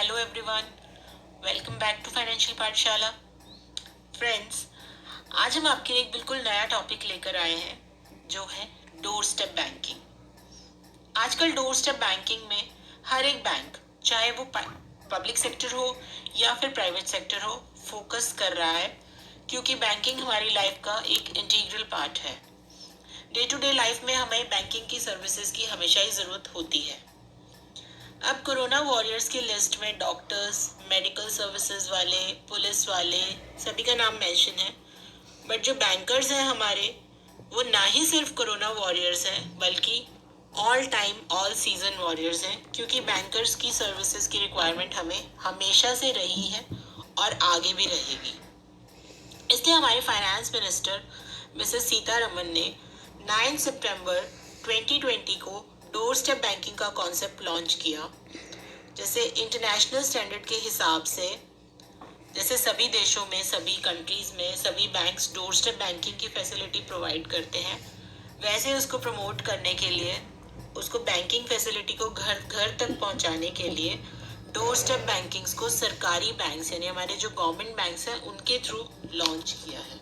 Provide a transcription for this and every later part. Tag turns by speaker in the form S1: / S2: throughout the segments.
S1: Hello everyone, welcome back to financial पाठशाला। Friends, आज हम आपके लिए एक बिल्कुल नया टॉपिक लेकर आए हैं जो है डोर स्टेप बैंकिंग। आजकल डोर स्टेप बैंकिंग में हर एक बैंक, चाहे वो पब्लिक सेक्टर हो या फिर प्राइवेट सेक्टर हो, फोकस कर रहा है क्योंकि बैंकिंग हमारी लाइफ का एक इंटीग्रल पार्ट है। डे टू डे लाइफ में हमें बैंकिंग की सर्विसेज की हमेशा ही ज़रूरत होती है। अब कोरोना वॉरियर्स की लिस्ट में डॉक्टर्स, मेडिकल सर्विसेज वाले, पुलिस वाले, सभी का नाम मेंशन है। बट जो बैंकर्स हैं हमारे, वो ना ही सिर्फ कोरोना वॉरियर्स हैं बल्कि all time all season warriors हैं, क्योंकि बैंकर्स की सर्विसेज की रिक्वायरमेंट हमें हमेशा से रही है और आगे भी रहेगी। इसलिए हमारे फाइनेंस मिनिस्टर मिसेस सीतारमन ने 9 सितंबर 2020 को डोर स्टेप बैंकिंग का कॉन्सेप्ट लॉन्च किया। जैसे इंटरनेशनल स्टैंडर्ड के हिसाब से, जैसे सभी देशों में, सभी कंट्रीज में सभी बैंक्स डोर स्टेप बैंकिंग की फैसिलिटी प्रोवाइड करते हैं, वैसे उसको प्रमोट करने के लिए, उसको बैंकिंग फैसिलिटी को घर घर तक पहुंचाने के लिए डोर स्टेप बैंकिंग्स को सरकारी बैंक्स यानी हमारे जो गवर्नमेंट बैंक्स हैं उनके थ्रू लॉन्च किया है।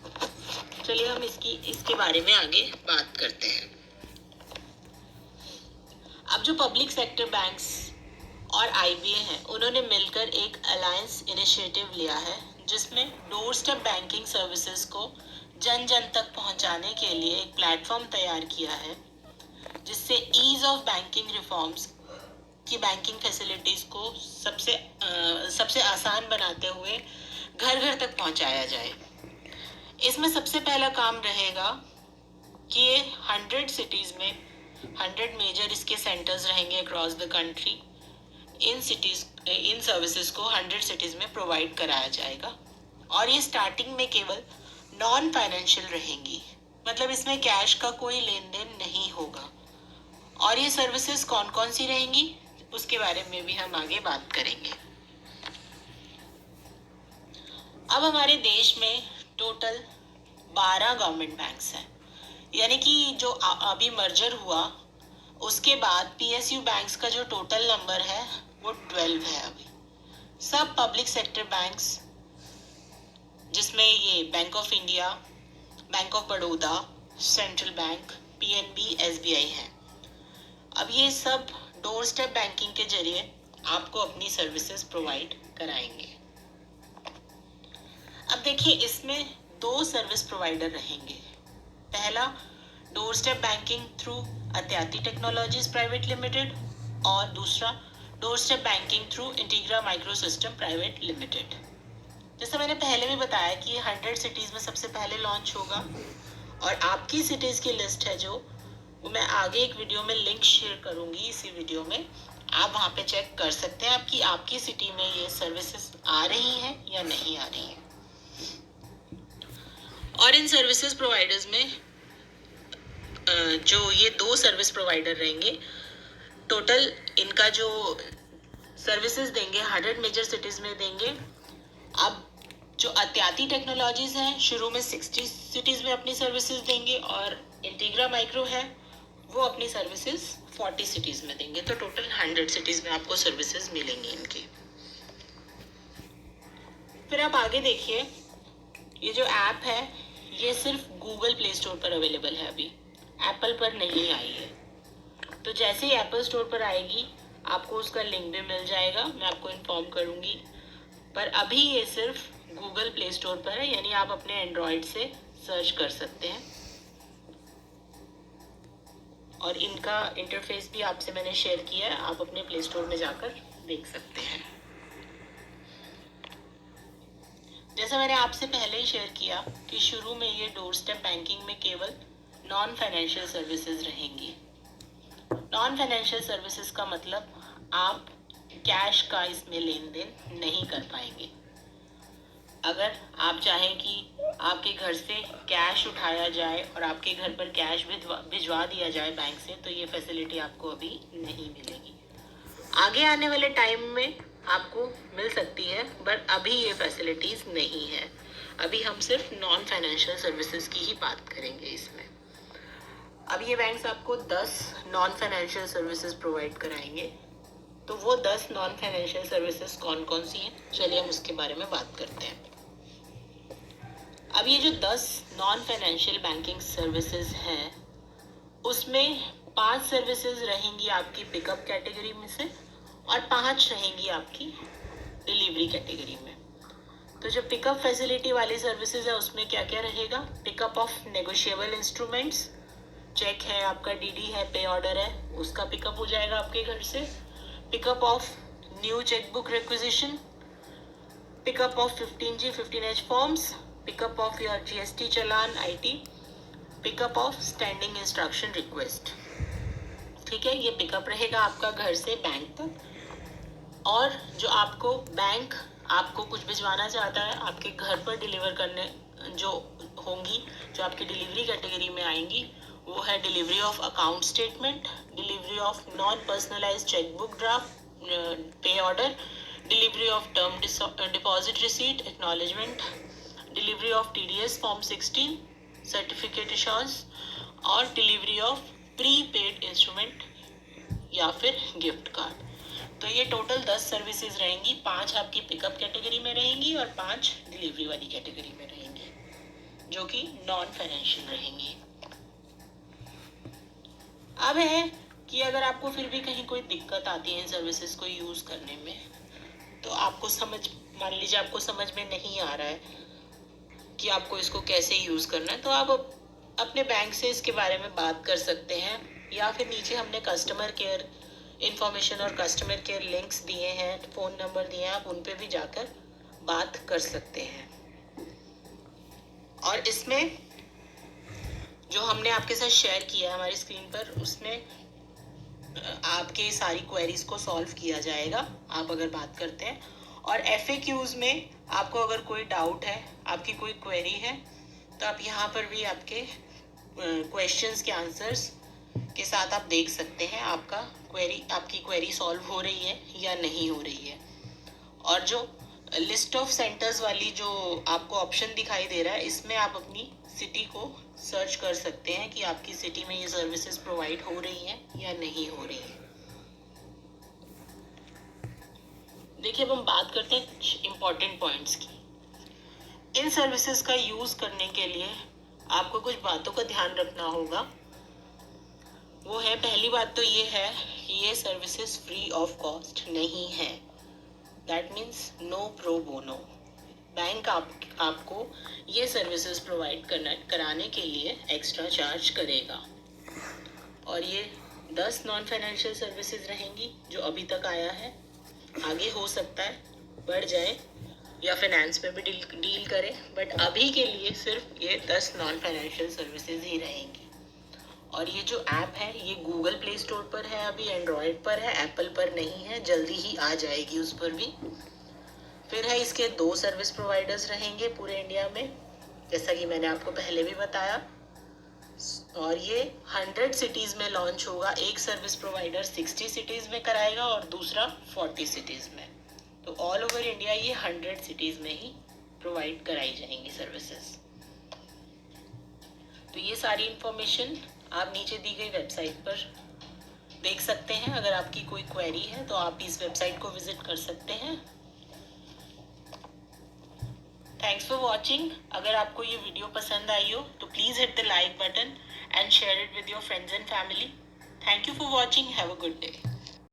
S1: चलिए हम इसके बारे में आगे बात करते हैं। अब जो पब्लिक सेक्टर बैंक्स और आईबीए हैं, उन्होंने मिलकर एक अलायंस इनिशिएटिव लिया है जिसमें डोर स्टेप बैंकिंग सर्विसेज को जन जन तक पहुंचाने के लिए एक प्लेटफॉर्म तैयार किया है, जिससे ईज ऑफ बैंकिंग रिफॉर्म्स की बैंकिंग फैसिलिटीज को सबसे आसान बनाते हुए घर घर तक पहुंचाया जाए। इसमें सबसे पहला काम रहेगा कि ये 100 सिटीज में 100 मेजर इसके सेंटर्स रहेंगे across the country. In services को 100 सिटीज में प्रोवाइड कराया जाएगा और ये स्टार्टिंग में केवल नॉन फाइनेंशियल रहेंगी, मतलब इसमें कैश का कोई लेन देन नहीं होगा। और ये सर्विसेज कौन कौन सी रहेंगी उसके बारे में भी हम आगे बात करेंगे। अब हमारे देश में टोटल 12 गवर्नमेंट बैंक्स हैं, यानी कि जो अभी मर्जर हुआ उसके बाद पीएसयू बैंक्स का जो टोटल नंबर है वो 12 है अभी। सब पब्लिक सेक्टर बैंक्स, जिसमें ये bank of India, bank of Baroda, central bank, PNB, SBI हैं। अब ये सब डोर स्टेप बैंकिंग के जरिए आपको अपनी सर्विसेज प्रोवाइड कराएंगे। अब देखिए, इसमें 2 सर्विस प्रोवाइडर रहेंगे। पहला doorstep banking through Atyati technologies private limited और दूसरा doorstep banking through Integra micro system private limited. जैसे मैंने पहले भी बताया कि 100 सिटीज़ में सबसे पहले लॉन्च होगा और आपकी सिटीज़ की लिस्ट है जो वो मैं आगे एक वीडियो में लिंक शेयर करूंगी। इसी वीडियो में आप वहाँ पे चेक कर सकते हैं कि आपकी सिटी में ये सर्विसेज आ रही हैं या नहीं आ रही हैं। और इन सर्विसेज प्रोवाइडर्स में जो ये 2 सर्विस प्रोवाइडर रहेंगे, टोटल इनका जो सर्विसेज देंगे 100 मेजर सिटीज़ में देंगे। अब जो अत्याति टेक्नोलॉजीज हैं शुरू में 60 सिटीज़ में अपनी सर्विसेज देंगे और इंटीग्रा माइक्रो है वो अपनी सर्विसेज 40 सिटीज़ में देंगे। तो टोटल 100 सिटीज़ में आपको सर्विसेज मिलेंगी इनकी। फिर आप आगे देखिए, ये जो ऐप है ये सिर्फ गूगल प्ले स्टोर पर अवेलेबल है, अभी एप्पल पर नहीं आई है। तो जैसे ही एप्पल स्टोर पर आएगी आपको उसका लिंक भी मिल जाएगा, मैं आपको इन्फॉर्म करूँगी। पर अभी ये सिर्फ गूगल प्ले स्टोर पर है, यानी आप अपने एंड्रॉयड से सर्च कर सकते हैं और इनका इंटरफेस भी आपसे मैंने शेयर किया है, आप अपने प्ले स्टोर में जाकर देख सकते हैं। जैसा मैंने आपसे पहले ही शेयर किया कि शुरू में ये डोर स्टेप बैंकिंग में केवल नॉन फाइनेंशियल सर्विसेज रहेंगी। नॉन फाइनेंशियल सर्विसेज का मतलब आप कैश का इसमें लेन देन नहीं कर पाएंगे। अगर आप चाहें कि आपके घर से कैश उठाया जाए और आपके घर पर कैश भिजवा दिया जाए बैंक से, तो ये फैसिलिटी आपको अभी नहीं मिलेगी। आगे आने वाले टाइम में आपको मिल सकती है, बट अभी ये फैसिलिटीज़ नहीं है। अभी हम सिर्फ नॉन फाइनेंशियल सर्विसेज की ही बात करेंगे इसमें। अब ये बैंक्स आपको 10 नॉन फाइनेंशियल सर्विसेज प्रोवाइड कराएंगे तो वो 10 नॉन फाइनेंशियल सर्विसेज कौन कौन सी हैं, चलिए हम उसके बारे में बात करते हैं। अब ये जो 10 नॉन फाइनेंशियल बैंकिंग सर्विसेज हैं, उसमें 5 सर्विसेज रहेंगी आपकी पिकअप कैटेगरी में से और 5 रहेंगी आपकी डिलीवरी कैटेगरी में। तो जो पिकअप फैसिलिटी वाली सर्विसेज है उसमें क्या क्या रहेगा? Pickup of negotiable instruments, cheque है आपका, डीडी है, पे ऑर्डर है, उसका पिकअप हो जाएगा आपके घर से। Pickup of new chequebook requisition, pickup of 15G 15H forms, pickup of your GST challan IT, pickup of standing instruction request. ठीक है, ये पिकअप रहेगा आपका घर से बैंक तक। और जो आपको बैंक आपको कुछ भिजवाना चाहता है आपके घर पर डिलीवर करने जो होंगी, जो आपकी डिलीवरी कैटेगरी में आएंगी, वो है delivery of account statement, delivery of non personalised chequebook draft, pay order, delivery of term deposit receipt acknowledgement, delivery of TDS form 16, certificate assurance और delivery of prepaid instrument या फिर gift card. तो ये total 10 services रहेंगी, 5 आपकी pickup category में रहेंगी और 5 डिलीवरी वाली कैटेगरी में रहेंगी, जो कि नॉन फाइनेंशियल रहेंगी। अब है कि अगर आपको फिर भी कहीं कोई दिक्कत आती है इन सर्विसेज को यूज़ करने में, तो आपको मान लीजिए आपको समझ में नहीं आ रहा है कि आपको इसको कैसे यूज़ करना है, तो आप अपने बैंक से इसके बारे में बात कर सकते हैं, या फिर नीचे हमने कस्टमर केयर इंफॉर्मेशन और कस्टमर केयर लिंक्स दिए हैं, फ़ोन नंबर दिए हैं, आप उन पे भी जाकर बात कर सकते हैं। और इसमें जो हमने आपके साथ शेयर किया है हमारी स्क्रीन पर, उसमें आपके सारी क्वेरीज को सॉल्व किया जाएगा आप अगर बात करते हैं। और FAQs में आपको अगर कोई डाउट है, आपकी कोई क्वेरी है, तो आप यहाँ पर भी आपके क्वेश्चंस के आंसर्स के साथ आप देख सकते हैं आपकी क्वेरी सॉल्व हो रही है या नहीं हो रही है। और जो लिस्ट ऑफ सेंटर्स वाली जो आपको ऑप्शन दिखाई दे रहा है, इसमें आप अपनी सिटी को सर्च कर सकते हैं कि आपकी सिटी में ये सर्विसेज प्रोवाइड हो रही हैं या नहीं हो रही हैं। देखिए, अब हम बात करते हैं इम्पोर्टेंट पॉइंट्स की। इन सर्विसेज का यूज़ करने के लिए आपको कुछ बातों का ध्यान रखना होगा। वो है, पहली बात तो ये है कि ये सर्विसेज फ्री ऑफ कॉस्ट नहीं है। That means no pro bono. Bank आपको ये सर्विसेज प्रोवाइड कराने के लिए एक्स्ट्रा चार्ज करेगा। और ये 10 नॉन फाइनेंशियल सर्विसेज रहेंगी जो अभी तक आया है, आगे हो सकता है बढ़ जाए या फाइनेंस में भी डील करें, बट अभी के लिए सिर्फ ये 10 नॉन फाइनेंशियल सर्विसेज ही रहेंगी। और ये जो ऐप है ये गूगल प्ले स्टोर पर है, अभी एंड्रॉयड पर है, एप्पल पर नहीं है, जल्दी ही आ जाएगी उस पर भी। फिर है, इसके 2 सर्विस प्रोवाइडर्स रहेंगे पूरे इंडिया में, जैसा कि मैंने आपको पहले भी बताया। और ये 100 सिटीज़ में लॉन्च होगा। एक सर्विस प्रोवाइडर 60 सिटीज़ में कराएगा और दूसरा 40 सिटीज़ में। तो ऑल ओवर इंडिया ये 100 सिटीज़ में ही प्रोवाइड कराई जाएंगी सर्विसेज। तो ये सारी इंफॉर्मेशन आप नीचे दी गई वेबसाइट पर देख सकते हैं। अगर आपकी कोई क्वेरी है तो आप इस वेबसाइट को विजिट कर सकते हैं। Thanks for watching. अगर आपको ये वीडियो पसंद आई हो तो please hit the like button and share it with your friends and family. Thank you for watching. Have a good day.